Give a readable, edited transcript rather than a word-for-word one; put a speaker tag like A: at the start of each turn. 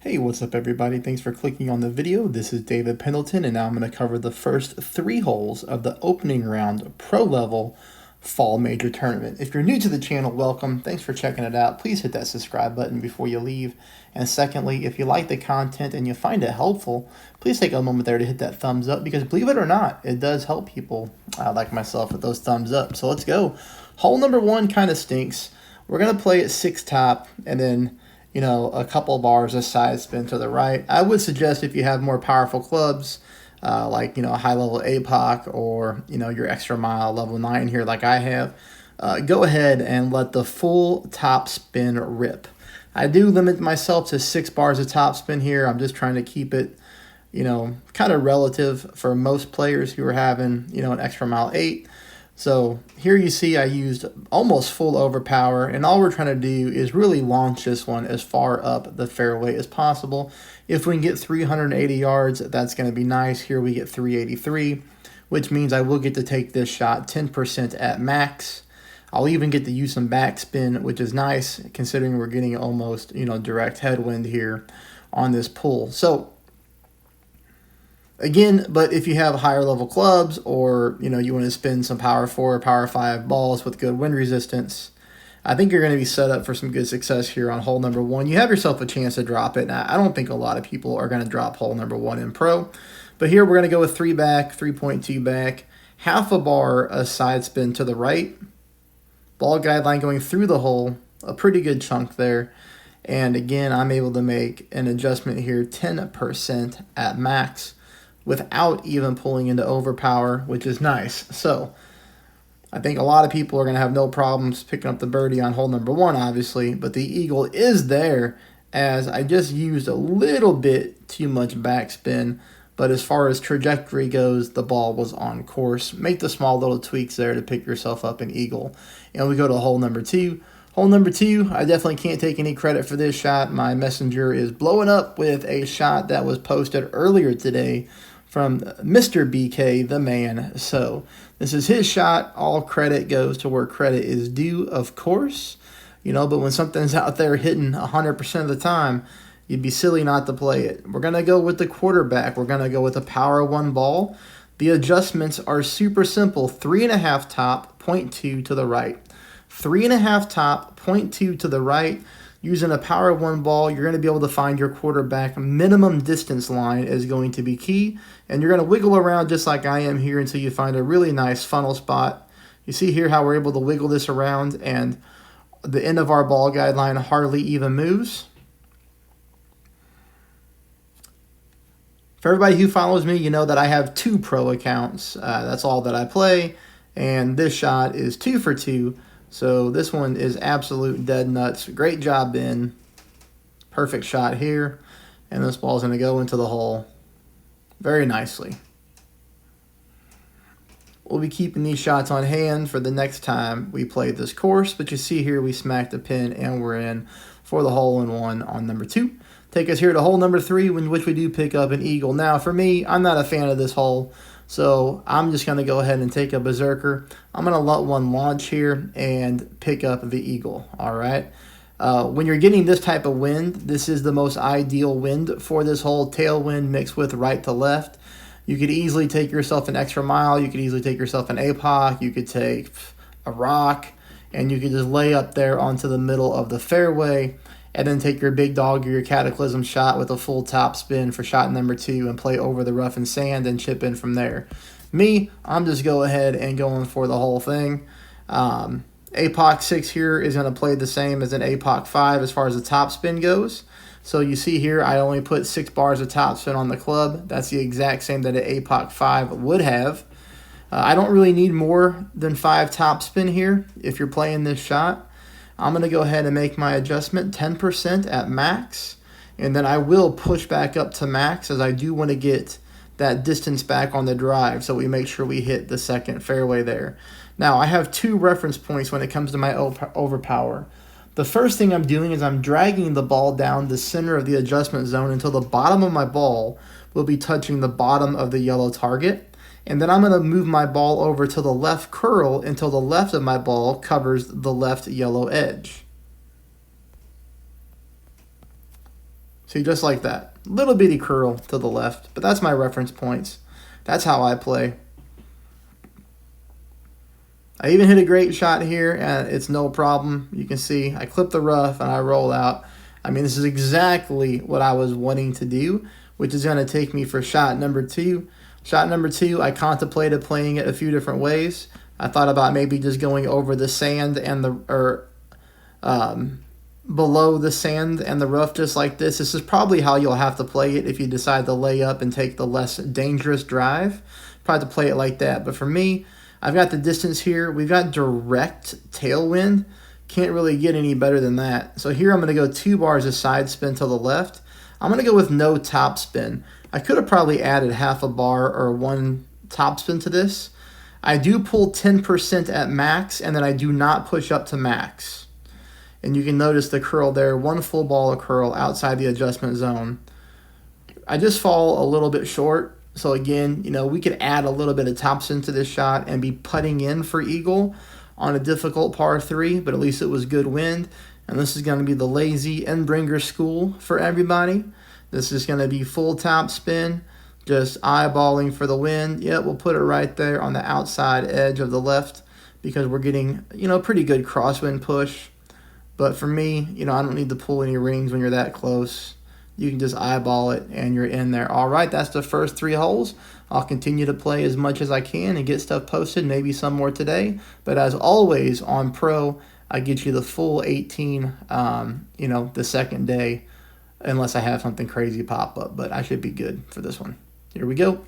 A: Hey, what's up everybody? Thanks for clicking on the video. This is David Pendleton and now I'm going to cover the first 3 holes of the opening round pro level fall major tournament. If you're new to the channel, welcome. Thanks for checking it out. Please hit that subscribe button before you leave. And secondly, if you like the content and you find it helpful, please take a moment there to hit that thumbs up because believe it or not, it does help people like myself with those thumbs up. So let's go. Hole number 1 kind of stinks. We're going to play at 6 top and then a couple bars of side spin to the right. I would suggest if you have more powerful clubs, like, a high level APOC or, your extra mile level 9 here like I have, go ahead and let the full top spin rip. I do limit myself to 6 bars of top spin here. I'm just trying to keep it, kind of relative for most players who are having, an extra mile 8. So here you see I used almost full overpower, and all we're trying to do is really launch this one as far up the fairway as possible. If we can get 380 yards, that's going to be nice. Here we get 383, which means I will get to take this shot 10% at max. I'll even get to use some backspin, which is nice considering we're getting almost, direct headwind here on this pull. So again, but if you have higher level clubs or, you want to spin some power 4 or power 5 balls with good wind resistance, I think you're going to be set up for some good success here on hole number 1. You have yourself a chance to drop it. And I don't think a lot of people are going to drop hole number 1 in pro. But here we're going to go with 3 back, 3.2 back, half a bar a side spin to the right. Ball guideline going through the hole, a pretty good chunk there. And again, I'm able to make an adjustment here, 10% at max, without even pulling into overpower, which is nice. So I think a lot of people are going to have no problems picking up the birdie on hole number 1, obviously, but the eagle is there as I just used a little bit too much backspin, but as far as trajectory goes, the ball was on course. Make the small little tweaks there to pick yourself up an eagle. And we go to hole number 2. Hole number 2, I definitely can't take any credit for this shot. My messenger is blowing up with a shot that was posted earlier today from Mr. BK, the man. So this is his shot. All credit goes to where credit is due, of course. But when something's out there hitting 100% of the time, you'd be silly not to play it. We're going to go with the quarterback. We're going to go with a power 1 ball. The adjustments are super simple. 3.5 top, 0.2 to the right. 3.5 top, 0.2 to the right. Using a power 1 ball, you're going to be able to find your quarterback minimum distance line is going to be key. And you're going to wiggle around just like I am here until you find a really nice funnel spot. You see here how we're able to wiggle this around and the end of our ball guideline hardly even moves. For everybody who follows me, you know that I have 2 pro accounts. That's all that I play. And this shot is 2 for 2. So this one is absolute dead nuts. Great job, Ben. Perfect shot here. And this ball is going to go into the hole very nicely. We'll be keeping these shots on hand for the next time we play this course. But you see here we smacked the pin and we're in for the hole-in-one on number 2. Take us here to hole number 3, in which we do pick up an eagle. Now, for me, I'm not a fan of this hole. So I'm just going to go ahead and take a berserker. I'm going to let one launch here and pick up the eagle. All right. When you're getting this type of wind, this is the most ideal wind for this hole. Tailwind mixed with right to left. You could easily take yourself an extra mile. You could easily take yourself an APOC. You could take a rock. And you could just lay up there onto the middle of the fairway. And then take your big dog or your cataclysm shot with a full top spin for shot number 2 and play over the rough and sand and chip in from there. Me, I'm just go ahead and going for the whole thing. APOC 6 here is going to play the same as an APOC 5 as far as the top spin goes. So you see here I only put 6 bars of top spin on the club. That's the exact same that an APOC 5 would have. I don't really need more than 5 top spin here if you're playing this shot. I'm going to go ahead and make my adjustment 10% at max. And then I will push back up to max as I do want to get that distance back on the drive so we make sure we hit the second fairway there. Now, I have 2 reference points when it comes to my overpower. The first thing I'm doing is I'm dragging the ball down the center of the adjustment zone until the bottom of my ball will be touching the bottom of the yellow target. And then I'm going to move my ball over to the left curl until the left of my ball covers the left yellow edge. See, just like that. Little bitty curl to the left, but that's my reference points. That's how I play. I even hit a great shot here, and it's no problem. You can see I clip the rough and I roll out. I mean, this is exactly what I was wanting to do, which is going to take me for shot number 2. Shot number 2, I contemplated playing it a few different ways. I thought about maybe just going over the sand and below the sand and the rough just like this. This is probably how you'll have to play it if you decide to lay up and take the less dangerous drive. Probably to play it like that. But for me, I've got the distance here. We've got direct tailwind. Can't really get any better than that. So here I'm going to go 2 bars of side spin to the left. I'm going to go with no top spin. I could have probably added half a bar or 1 top spin to this. I do pull 10% at max, and then I do not push up to max. And you can notice the curl there, 1 full ball of curl outside the adjustment zone. I just fall a little bit short. So again, we could add a little bit of topspin to this shot and be putting in for eagle on a difficult par 3, but at least it was good wind. And this is going to be the lazy Endbringer school for everybody. This is going to be full top spin, just eyeballing for the wind. Yeah, we'll put it right there on the outside edge of the left because we're getting, pretty good crosswind push. But for me, I don't need to pull any rings when you're that close. You can just eyeball it and you're in there. All right, that's the first 3 holes. I'll continue to play as much as I can and get stuff posted, maybe some more today. But as always on Pro, I get you the full 18, the second day, unless I have something crazy pop up. But I should be good for this one. Here we go.